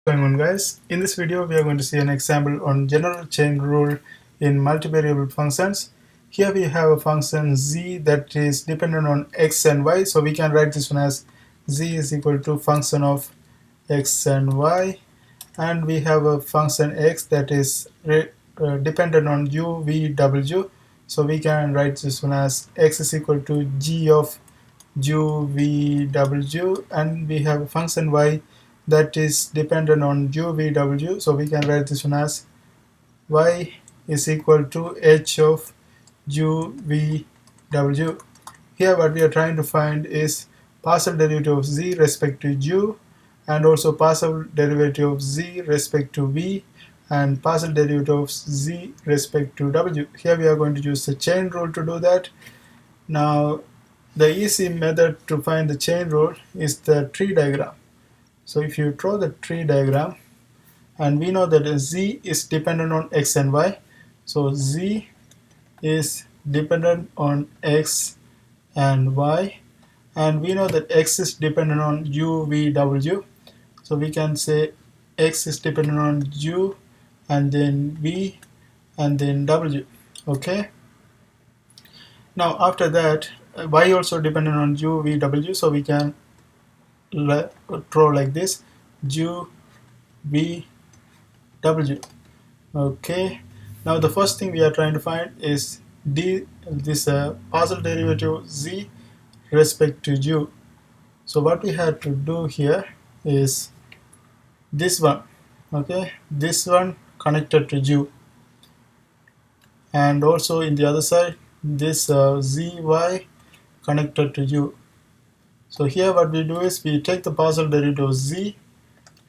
Going on, guys? In this video we are going to see an example on general chain rule in multivariable functions. Here we have a function z that is dependent on x and y, so we can write this one as z is equal to function of x and y, and we have a function x that is dependent on u, v, w, so we can write this one as x is equal to g of u, v, w, and we have a function y that is dependent on u, v, w, so we can write this one as y is equal to h of u, v, w. Here what we are trying to find is partial derivative of z respect to u, and also partial derivative of z respect to v, and partial derivative of z respect to w. Here we are going to use the chain rule to do that. Now the easy method to find the chain rule is the tree diagram. So if you draw the tree diagram, and we know that z is dependent on x and y, so z is dependent on x and y, and we know that x is dependent on u, v, w, so we can say x is dependent on u and then v and then w. Okay, now after that y also dependent on u, v, w, so we can draw like this: u, v, w. Okay, now the first thing we are trying to find is this partial derivative z respect to u. So what we have to do here is this one, okay, this one connected to u, and also in the other side this zy connected to u. So here what we do is we take the partial derivative of z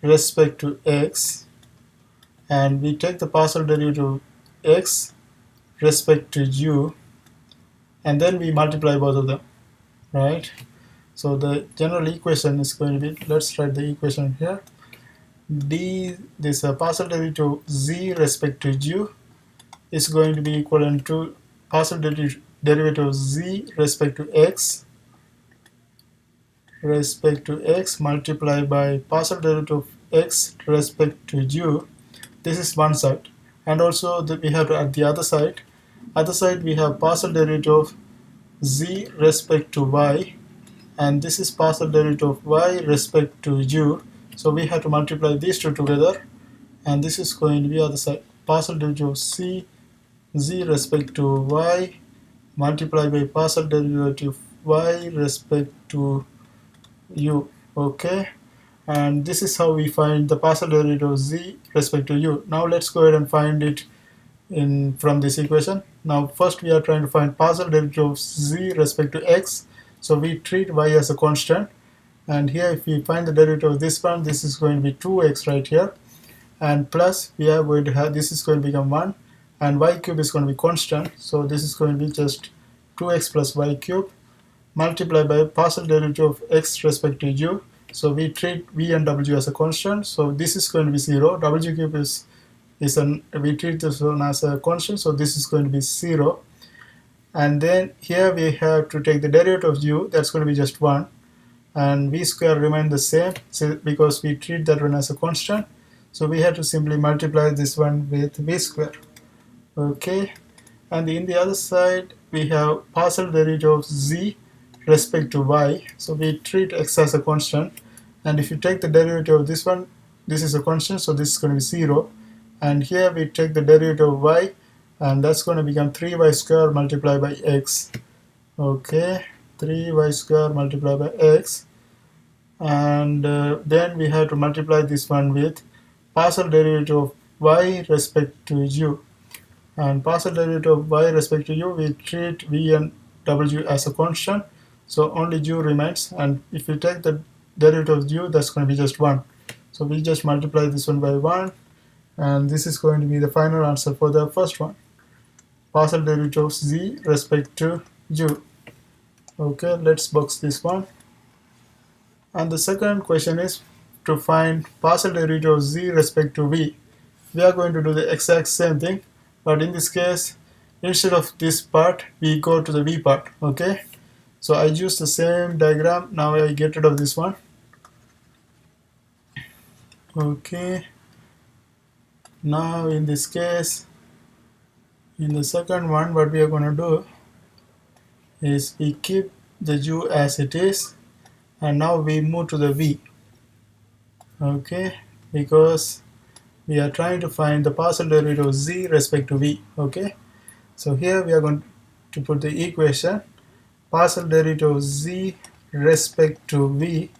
respect to x, and we take the partial derivative of x respect to u, and then we multiply both of them, right? So the general equation is going to be, let's write the equation here: this partial derivative of z respect to u is going to be equivalent to partial derivative of z respect to x multiplied by partial derivative of x respect to u. This is one side, and also we have to at the other side we have partial derivative of z respect to y, and this is partial derivative of y respect to u, so we have to multiply these two together, and this is going to be other side, partial derivative of z respect to y multiplied by partial derivative of y respect to u. Okay, and this is how we find the partial derivative of z respect to u. Now let's go ahead and find it from this equation. Now first we are trying to find partial derivative of z respect to x, so we treat y as a constant, and here if we find the derivative of this one, this is going to be 2x right here, and plus we are going to have, this is going to become 1, and y cube is going to be constant, so this is going to be just 2x plus y cube multiplied by partial derivative of x respect to u. So we treat v and w as a constant, so this is going to be 0. W cube we treat this one as a constant, so this is going to be 0. And then here we have to take the derivative of u, that's going to be just 1, and v square remain the same, so because we treat that one as a constant, so we have to simply multiply this one with v square. Okay, and in the other side we have partial derivative of z respect to y, so we treat x as a constant, and if you take the derivative of this one, this is a constant, so this is going to be 0, and here we take the derivative of y, and that's going to become 3y square multiplied by x. Okay, 3y square multiplied by x, and then we have to multiply this one with partial derivative of y respect to u, and partial derivative of y respect to u, we treat v and w as a constant, so only u remains, and if we take the derivative of u, that's going to be just 1, so we just multiply this one by 1, and this is going to be the final answer for the first one, partial derivative of z respect to u. Okay, let's box this one. And the second question is to find partial derivative of z respect to v. We are going to do the exact same thing, but in this case, instead of this part, we go to the v part. Okay, so I use the same diagram. Now I get rid of this one, Okay, now in this case, in the second one, what we are going to do is we keep the u as it is, and now we move to the v. Okay, because we are trying to find the partial derivative of z respect to v. Okay, so here we are going to put the equation partial derivative of z respect to v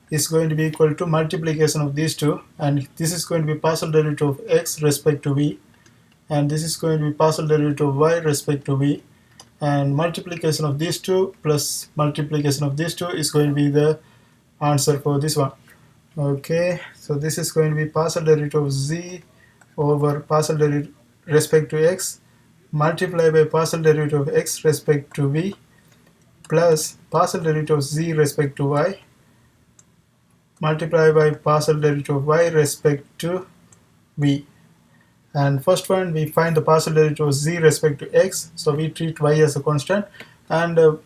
is going to be equal to multiplication of these two, and this is going to be partial derivative of x respect to v, and this is going to be partial derivative of y respect to v, and multiplication of these two plus multiplication of these two is going to be the answer for this one. Okay, so this is going to be partial derivative of z over partial derivative respect to x multiplied by partial derivative of x respect to v plus partial derivative of z respect to y multiplied by partial derivative of y respect to v. And first one, we find the partial derivative of z respect to x, so we treat y as a constant. And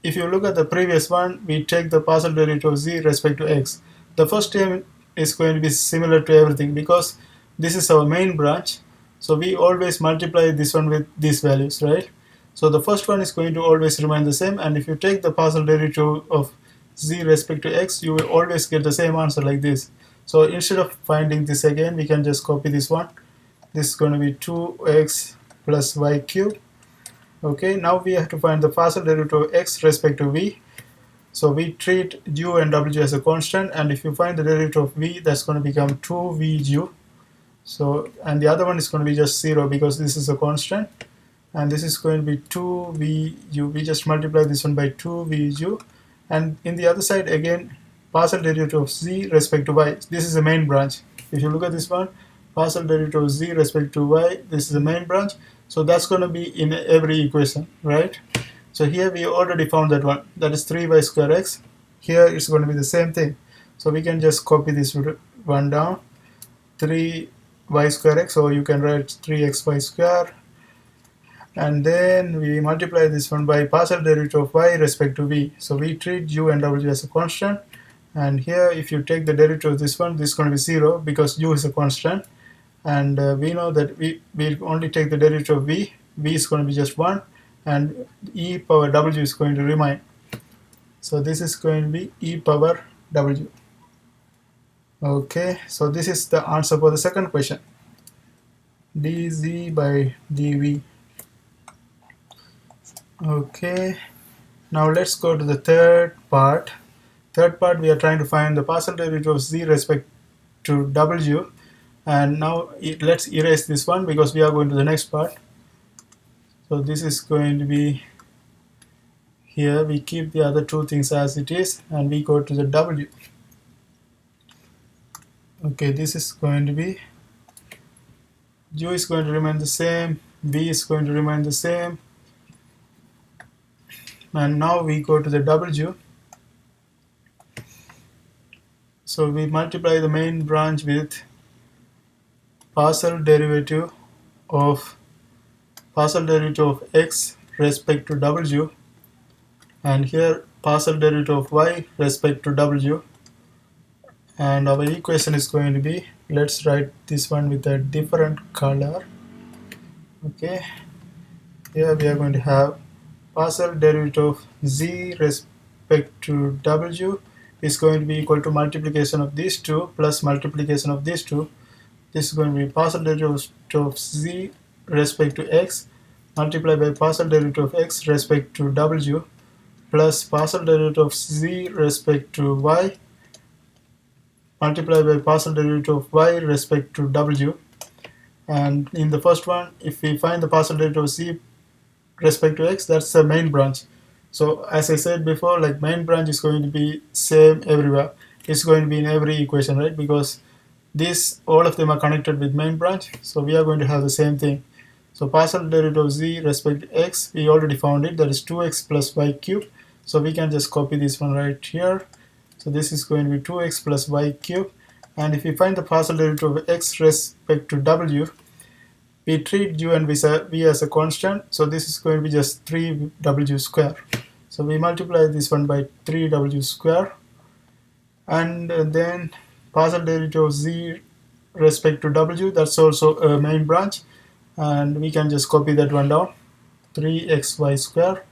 if you look at the previous one, we take the partial derivative of z respect to x. The first term is going to be similar to everything because this is our main branch, so we always multiply this one with these values, right? So the first one is going to always remain the same, and if you take the partial derivative of z respect to x, you will always get the same answer like this. So instead of finding this again, we can just copy this one. This is going to be 2x plus y cubed. Okay, now we have to find the partial derivative of x respect to v. So we treat u and w as a constant, and if you find the derivative of v, that's going to become 2vu. So, and the other one is going to be just 0 because this is a constant, and this is going to be 2vu. We just multiply this one by 2vu, and in the other side again, partial derivative of z respect to y. This is the main branch. If you look at this one, partial derivative of z respect to y, this is the main branch, so that's going to be in every equation, right? So here we already found that one, that is 3y square x. Here it's going to be the same thing, so we can just copy this one down, 3y square x, so you can write 3xy square, and then we multiply this one by partial derivative of y respect to v. So we treat u and w as a constant, and here if you take the derivative of this one, this is going to be 0 because u is a constant, and we know that we only take the derivative of v is going to be just 1, and e power w is going to remain. So this is going to be e power w. Okay, so this is the answer for the second question, dz by dv. Okay, now let's go to the third part. Third part, we are trying to find the partial derivative of z respect to w, and now let's erase this one because we are going to the next part. So this is going to be here, we keep the other two things as it is, and we go to the w. Okay, this is going to be, u is going to remain the same, v is going to remain the same, and now we go to the w. So we multiply the main branch with partial derivative of x respect to w, and here partial derivative of y respect to w, and our equation is going to be, let's write this one with a different color. Okay, here we are going to have partial derivative of z respect to w is going to be equal to multiplication of these two plus multiplication of these two. This is going to be partial derivative of z respect to x multiplied by partial derivative of x respect to w plus partial derivative of z respect to y multiplied by partial derivative of y respect to w. And in the first one, if we find the partial derivative of z respect to x, that's the main branch. So as I said before, like main branch is going to be same everywhere. It's going to be in every equation, right? Because these, all of them are connected with main branch, so we are going to have the same thing. So partial derivative of z respect to x, we already found it, that is 2x plus y cubed. So we can just copy this one right here. So this is going to be 2x plus y cubed. And if we find the partial derivative of x respect to w, we treat u and v as a constant. So this is going to be just 3w square. So we multiply this one by 3w square. And then partial derivative of z respect to w, that's also a main branch, and we can just copy that one down, 3xy square.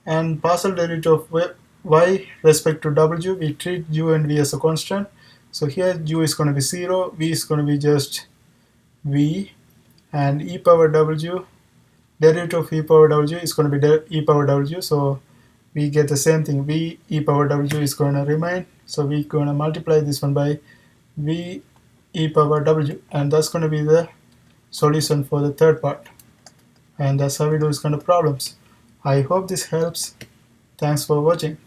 And partial derivative of y respect to w, we treat u and v as a constant. So here u is going to be 0, v is going to be just v, and e power w, derivative of e power w is going to be e power w. So we get the same thing, v e power w is going to remain. So we're going to multiply this one by v e power w, and that's going to be the solution for the third part. And that's how we do this kind of problems. I hope this helps. Thanks for watching.